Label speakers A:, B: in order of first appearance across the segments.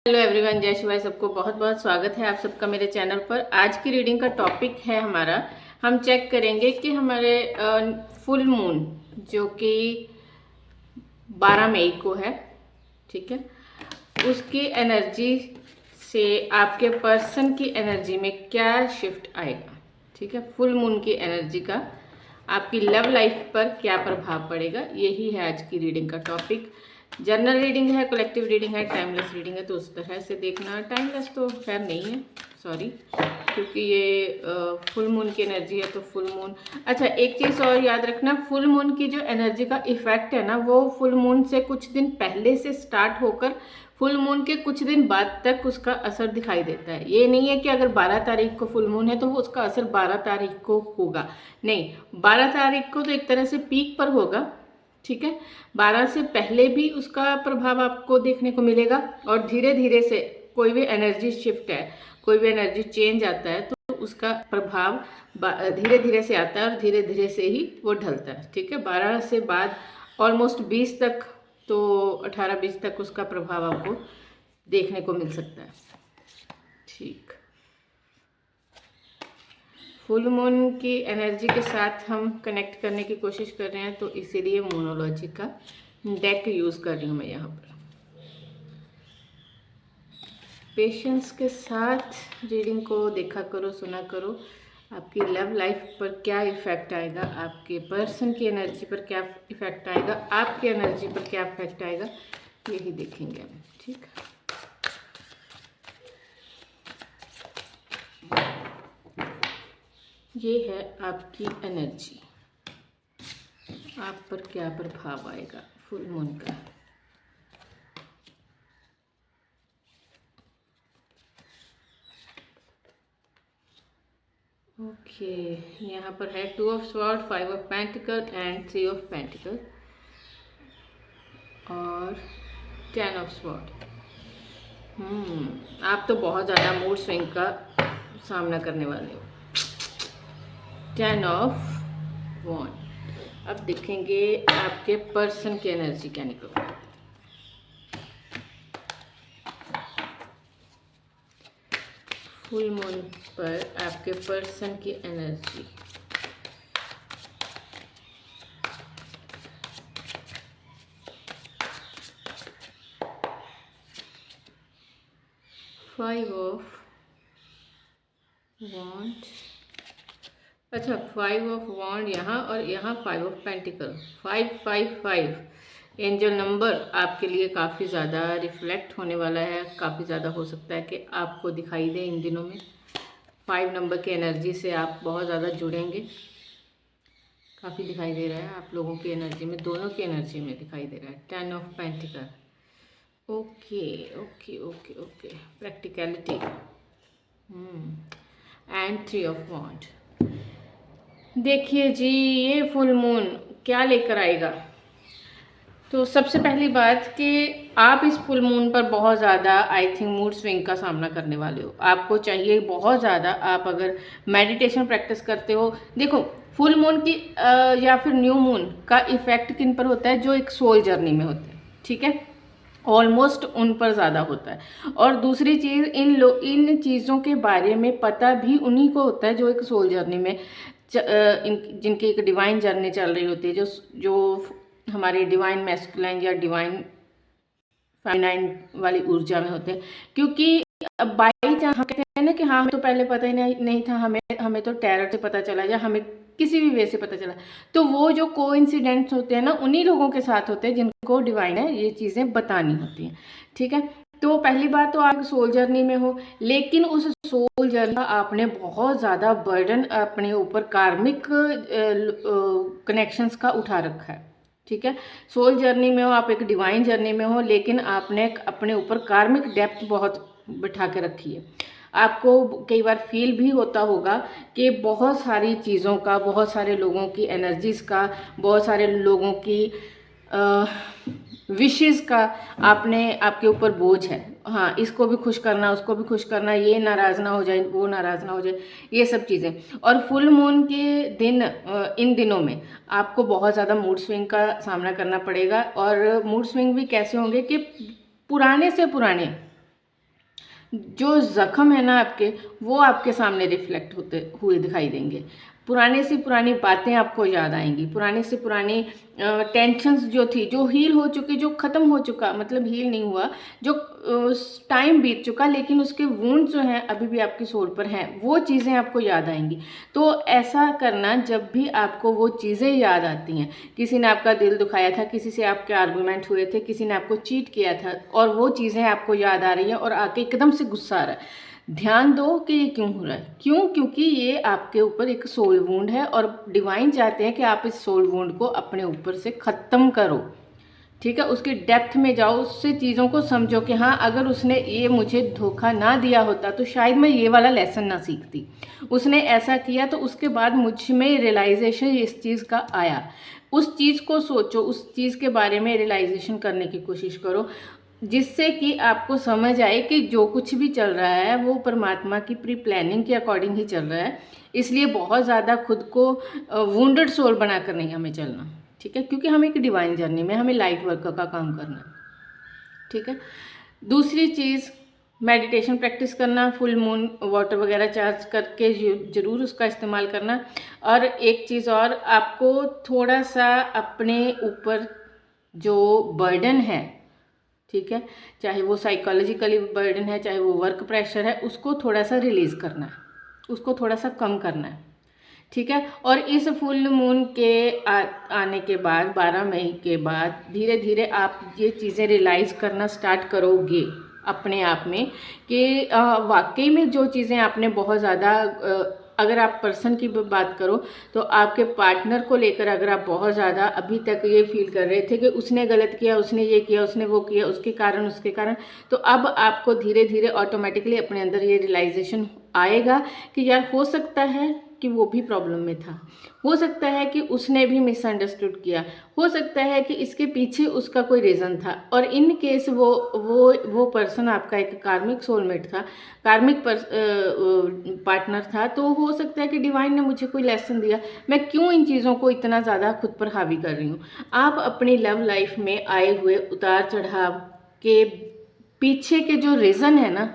A: Hello everyone, जय शिवाय। सबको बहुत बहुत स्वागत है आप सबका मेरे चैनल पर। आज की रीडिंग का टॉपिक है हमारा, हम चेक करेंगे कि हमारे फुल मून जो कि 12 मई को है, ठीक है, उसकी एनर्जी से आपके पर्सन की एनर्जी में क्या शिफ्ट आएगा। ठीक है, फुल मून की एनर्जी का आपकी लव लाइफ पर क्या प्रभाव पड़ेगा, यही है आज की रीडिंग का टॉपिक। जनरल रीडिंग है, कलेक्टिव रीडिंग है, टाइमलेस रीडिंग है, तो उस तरह से देखना। टाइमलेस तो खैर नहीं है, सॉरी, क्योंकि ये फुल मून की एनर्जी है तो फुल मून। अच्छा, एक चीज़ और याद रखना, फुल मून की जो एनर्जी का इफेक्ट है ना, वो फुल मून से कुछ दिन पहले से स्टार्ट होकर फुल मून के कुछ दिन बाद तक उसका असर दिखाई देता है। ये नहीं है कि अगर 12 तारीख को फुल मून है तो उसका असर 12 तारीख को होगा, नहीं, 12 तारीख को तो एक तरह से पीक पर होगा, ठीक है। 12 से पहले भी उसका प्रभाव आपको देखने को मिलेगा, और धीरे धीरे से कोई भी एनर्जी शिफ्ट है, कोई भी एनर्जी चेंज आता है तो उसका प्रभाव धीरे धीरे से आता है और धीरे धीरे से ही वो ढलता है, ठीक है। 12 से बाद ऑलमोस्ट 20 तक, तो 18-20 तक उसका प्रभाव आपको देखने को मिल सकता है, ठीक। फुल मून की एनर्जी के साथ हम कनेक्ट करने की कोशिश कर रहे हैं, तो इसीलिए मोनोलॉजी का डेक यूज़ कर रही हूँ मैं यहाँ पर। पेशेंस के साथ रीडिंग को देखा करो, सुना करो। आपकी लव लाइफ पर क्या इफ़ेक्ट आएगा, आपके पर्सन की एनर्जी पर क्या इफ़ेक्ट आएगा, आपकी एनर्जी पर क्या इफ़ेक्ट आएगा, यही देखेंगे हम, ठीक। ये है आपकी एनर्जी, आप पर क्या प्रभाव आएगा फुल मून का। ओके, यहाँ पर है 2 of sword, 5 of pentacle and 3 of pentacle और 10 ऑफ स्वॉर्ड। आप तो बहुत ज़्यादा मूड स्विंग का सामना करने वाले हो। 10 ऑफ वॉन्ड। अब देखेंगे आपके पर्सन की एनर्जी क्या निकलती है। फुल मून पर आपके पर्सन की एनर्जी, फाइव ऑफ वॉन्ड। अच्छा, 5 ऑफ वॉन्ड यहाँ और यहाँ 5 ऑफ पेंटिकल। 555 एंजल नंबर आपके लिए काफ़ी ज़्यादा रिफ्लेक्ट होने वाला है, काफ़ी ज़्यादा हो सकता है कि आपको दिखाई दे इन दिनों में। 5 नंबर की एनर्जी से आप बहुत ज़्यादा जुड़ेंगे, काफ़ी दिखाई दे रहा है आप लोगों की एनर्जी में, दोनों की एनर्जी में दिखाई दे रहा है। 10 of pentacles. Okay okay okay okay, practicality and 3 of wands. देखिए जी, ये फुल मून क्या लेकर आएगा। तो सबसे पहली बात कि आप इस फुल मून पर बहुत ज़्यादा आई थिंक मूड स्विंग का सामना करने वाले हो। आपको चाहिए बहुत ज़्यादा, आप अगर मेडिटेशन प्रैक्टिस करते हो, देखो फुल मून की या फिर न्यू मून का इफ़ेक्ट किन पर होता है, जो एक सोल जर्नी में होते हैं, ठीक है, ऑलमोस्ट उन पर ज़्यादा होता है। और दूसरी चीज़, इन चीज़ों के बारे में पता भी उन्हीं को होता है जो एक सोल जर्नी में जिनकी एक डिवाइन जर्नी चल रही होती है, जो हमारी डिवाइन मैस्कुलाइन या डिवाइन फेमिनाइन वाली ऊर्जा में होते हैं। क्योंकि बाई चांस हम कहते हैं ना कि हाँ, हमें तो पहले पता ही नहीं था, हमें तो टैरो से पता चला या हमें किसी भी वे से पता चला, तो वो जो कोइंसिडेंट्स होते हैं ना, उन्हीं लोगों के साथ होते हैं जिनको डिवाइन है ये चीज़ें बतानी होती हैं, ठीक है। तो पहली बात तो आप सोल जर्नी में हो, लेकिन उस सोल जर्नी का आपने बहुत ज़्यादा बर्डन अपने ऊपर कार्मिक कनेक्शंस का उठा रखा है, ठीक है। सोल जर्नी में हो, आप एक डिवाइन जर्नी में हो, लेकिन आपने अपने ऊपर कार्मिक डेप्थ बहुत बिठा के रखी है। आपको कई बार फील भी होता होगा कि बहुत सारी चीज़ों का, बहुत सारे लोगों की एनर्जीज़ का, बहुत सारे लोगों की विशेस का आपके ऊपर बोझ है। हाँ, इसको भी खुश करना, उसको भी खुश करना, ये नाराज़ ना हो जाए, वो नाराज़ ना हो जाए, ये सब चीज़ें। और फुल मून के दिन, इन दिनों में आपको बहुत ज़्यादा मूड स्विंग का सामना करना पड़ेगा। और मूड स्विंग भी कैसे होंगे कि पुराने से पुराने जो ज़ख्म है ना आपके, वो आपके सामने रिफ्लेक्ट होते हुए दिखाई देंगे। पुराने से पुरानी बातें आपको याद आएंगी, पुराने से पुरानी टेंशन्स जो थी, जो हील हो चुकी, जो ख़त्म हो चुका, मतलब हील नहीं हुआ, जो टाइम बीत चुका, लेकिन उसके वुंड जो हैं अभी भी आपकी सोल पर हैं, वो चीज़ें आपको याद आएंगी। तो ऐसा करना, जब भी आपको वो चीज़ें याद आती हैं, किसी ने आपका दिल दुखाया था, किसी से आपके आर्गूमेंट हुए थे, किसी ने आपको चीट किया था, और वो चीज़ें आपको याद आ रही हैं और आके एकदम से गुस्सा आ रहा है, ध्यान दो कि ये क्यों हो रहा है। क्यों? क्योंकि ये आपके ऊपर एक सोल वुंड है और डिवाइन चाहते हैं कि आप इस सोल वुंड को अपने ऊपर से ख़त्म करो। ठीक है, उसकी डेप्थ में जाओ, उससे चीज़ों को समझो कि हाँ, अगर उसने ये मुझे धोखा ना दिया होता तो शायद मैं ये वाला लेसन ना सीखती। उसने ऐसा किया तो उसके बाद मुझ में रियलाइजेशन इस चीज़ का आया। उस चीज़ को सोचो, उस चीज़ के बारे में रियलाइजेशन करने की कोशिश करो, जिससे कि आपको समझ आए कि जो कुछ भी चल रहा है वो परमात्मा की प्री प्लानिंग के अकॉर्डिंग ही चल रहा है। इसलिए बहुत ज़्यादा खुद को वुंडेड सोल बनाकर नहीं हमें चलना। ठीक है, क्योंकि हम एक डिवाइन जर्नी में, हमें लाइट वर्क का काम करना है। ठीक है, दूसरी चीज़, मेडिटेशन प्रैक्टिस करना, फुल मून वाटर वगैरह चार्ज करके ज़रूर उसका इस्तेमाल करना। और एक चीज़ और, आपको थोड़ा सा अपने ऊपर जो बर्डन है, ठीक है, चाहे वो साइकोलॉजिकली बर्डन है, चाहे वो वर्क प्रेशर है, उसको थोड़ा सा रिलीज़ करना है, उसको थोड़ा सा कम करना है। ठीक है, और इस फुल मून के आने के बाद 12 मई के बाद धीरे धीरे आप ये चीज़ें रियलाइज़ करना स्टार्ट करोगे अपने आप में कि वाकई में जो चीज़ें आपने बहुत ज़्यादा, अगर आप पर्सन की बात करो तो आपके पार्टनर को लेकर अगर आप बहुत ज़्यादा अभी तक ये फील कर रहे थे कि उसने गलत किया, उसने ये किया, उसने वो किया, उसके कारण, तो अब आपको धीरे धीरे ऑटोमेटिकली अपने अंदर ये रियलाइजेशन आएगा कि यार हो सकता है कि वो भी प्रॉब्लम में था, हो सकता है कि उसने भी मिसअंडरस्टूड किया, हो सकता है कि इसके पीछे उसका कोई रीज़न था, और इन केस वो पर्सन आपका एक कार्मिक सोलमेट था, कार्मिक पार्टनर था, तो हो सकता है कि डिवाइन ने मुझे कोई लेसन दिया, मैं क्यों इन चीज़ों को इतना ज़्यादा खुद पर हावी कर रही हूँ। आप अपनी लव लाइफ में आए हुए उतार चढ़ाव के पीछे के जो रीज़न है ना,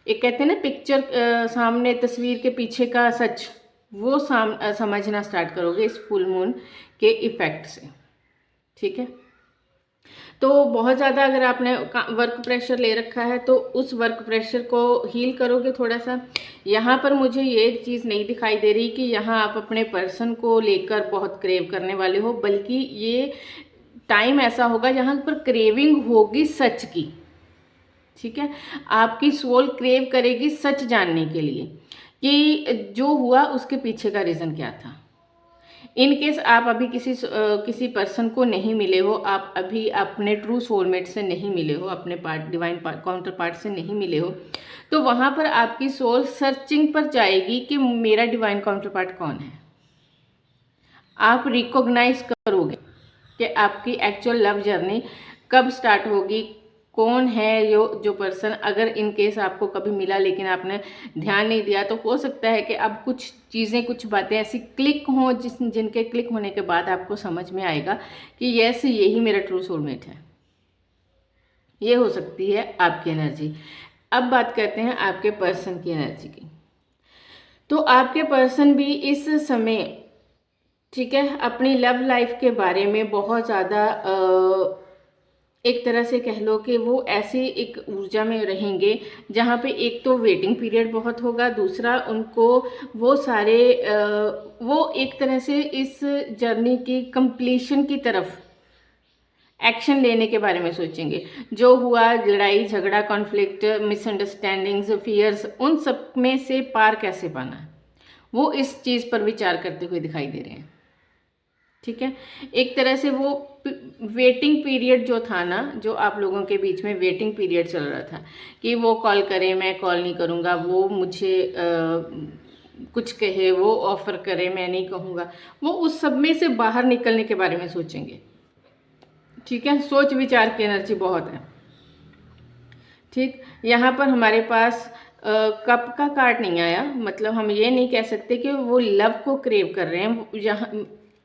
A: एक कहते हैं ना पिक्चर सामने, तस्वीर के पीछे का सच, वो समझना स्टार्ट करोगे इस फुल मून के इफ़ेक्ट से। ठीक है, तो बहुत ज़्यादा अगर आपने वर्क प्रेशर ले रखा है तो उस वर्क प्रेशर को हील करोगे थोड़ा सा। यहाँ पर मुझे ये चीज़ नहीं दिखाई दे रही कि यहाँ आप अपने पर्सन को लेकर बहुत क्रेव करने वाले हो, बल्कि ये टाइम ऐसा होगा जहाँ पर क्रेविंग होगी सच की। ठीक है, आपकी सोल क्रेव करेगी सच जानने के लिए कि जो हुआ उसके पीछे का रीज़न क्या था। इन केस आप अभी किसी पर्सन को नहीं मिले हो, आप अभी अपने ट्रू सोलमेट से नहीं मिले हो, अपने डिवाइन काउंटर पार्ट से नहीं मिले हो, तो वहाँ पर आपकी सोल सर्चिंग पर जाएगी कि मेरा डिवाइन काउंटर पार्ट कौन है। आप रिकॉग्नाइज करोगे कि आपकी एक्चुअल लव जर्नी कब स्टार्ट होगी, कौन है जो पर्सन। अगर इन केस आपको कभी मिला लेकिन आपने ध्यान नहीं दिया, तो हो सकता है कि अब कुछ चीज़ें, कुछ बातें ऐसी क्लिक हों जिनके क्लिक होने के बाद आपको समझ में आएगा कि यस, यही मेरा ट्रू सोलमेट है। ये हो सकती है आपकी एनर्जी। अब बात करते हैं आपके पर्सन की एनर्जी की। तो आपके पर्सन भी इस समय, ठीक है, अपनी लव लाइफ के बारे में बहुत ज़्यादा एक तरह से कह लो कि वो ऐसी एक ऊर्जा में रहेंगे जहाँ पे एक तो वेटिंग पीरियड बहुत होगा, दूसरा उनको वो सारे वो एक तरह से इस जर्नी की कंप्लीशन की तरफ एक्शन लेने के बारे में सोचेंगे। जो हुआ, लड़ाई झगड़ा, कॉन्फ्लिक्ट, मिसअंडरस्टैंडिंग्स, फियर्स, उन सब में से पार कैसे पाना है, वो इस चीज़ पर विचार करते हुए दिखाई दे रहे हैं। ठीक है, एक तरह से वो वेटिंग पीरियड जो था ना, जो आप लोगों के बीच में वेटिंग पीरियड चल रहा था कि वो कॉल करे, मैं कॉल नहीं करूँगा, वो मुझे कुछ कहे, वो ऑफ़र करे, मैं नहीं कहूँगा, वो उस सब में से बाहर निकलने के बारे में सोचेंगे। ठीक है, सोच विचार की एनर्जी बहुत है। ठीक, यहाँ पर हमारे पास कप का कार्ड नहीं आया, मतलब हम ये नहीं कह सकते कि वो लव को क्रेव कर रहे हैं, यहाँ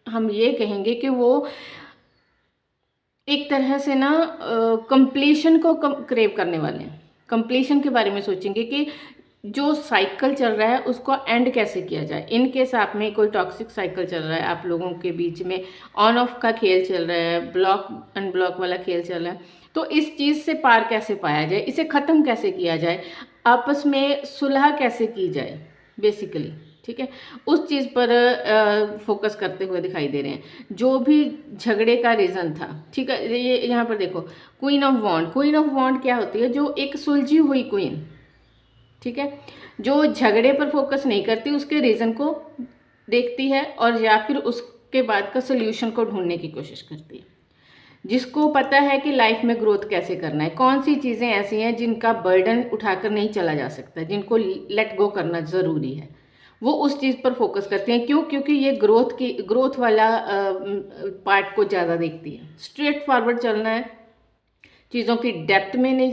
A: हम ये कहेंगे कि वो एक तरह से ना कंप्लीशन को क्रेव करने वाले हैं। कंप्लीशन के बारे में सोचेंगे कि जो साइकिल चल रहा है उसको एंड कैसे किया जाए। इन केस आप में कोई टॉक्सिक साइकिल चल रहा है, आप लोगों के बीच में ऑन ऑफ का खेल चल रहा है, ब्लॉक अनब्लॉक वाला खेल चल रहा है, तो इस चीज़ से पार कैसे पाया जाए, इसे ख़त्म कैसे किया जाए, आपस में सुलह कैसे की जाए बेसिकली, ठीक है, उस चीज़ पर फोकस करते हुए दिखाई दे रहे हैं। जो भी झगड़े का रीज़न था, ठीक है, ये यहाँ पर देखो queen of wands. Queen of wands क्या होती है? जो एक सुलझी हुई क्वीन, ठीक है, जो झगड़े पर फोकस नहीं करती, उसके रीज़न को देखती है और या फिर उसके बाद का सोल्यूशन को ढूंढने की कोशिश करती है। जिसको पता है कि लाइफ में ग्रोथ कैसे करना है, कौन सी चीज़ें ऐसी हैं जिनका बर्डन उठाकर नहीं चला जा सकता, जिनको लेट गो करना ज़रूरी है, वो उस चीज़ पर फोकस करते हैं। क्यों? क्योंकि ये ग्रोथ वाला पार्ट को ज़्यादा देखती है। स्ट्रेट फॉरवर्ड चलना है, चीज़ों की डेप्थ में नहीं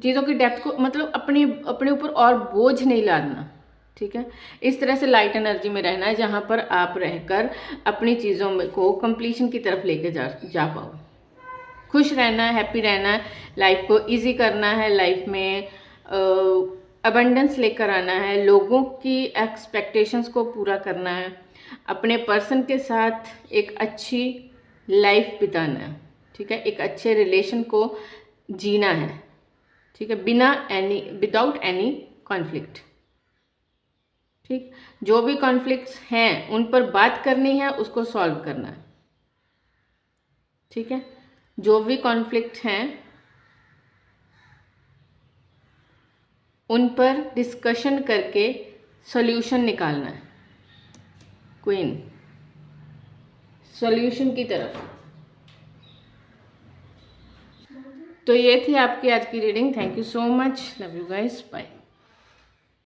A: चीज़ों की डेप्थ को मतलब अपने ऊपर और बोझ नहीं लादना, ठीक है। इस तरह से लाइट एनर्जी में रहना है जहाँ पर आप रहकर अपनी चीज़ों को कंप्लीशन की तरफ लेके जा पाओ। खुश रहना है, हैप्पी रहना है, लाइफ को इजी करना है, लाइफ में अबंडेंस लेकर आना है, लोगों की एक्सपेक्टेशंस को पूरा करना है, अपने पर्सन के साथ एक अच्छी लाइफ बिताना है, ठीक है, एक अच्छे रिलेशन को जीना है, ठीक है, विदाउट एनी कॉन्फ्लिक्ट, ठीक। जो भी कॉन्फ्लिक्ट्स हैं उन पर बात करनी है, उसको सॉल्व करना है, ठीक है। जो भी कॉन्फ्लिक्ट हैं उन पर डिस्कशन करके सॉल्यूशन निकालना है। क्वीन सॉल्यूशन की तरफ। तो ये थी आपकी आज की reading. Thank you so much, love you guys, bye.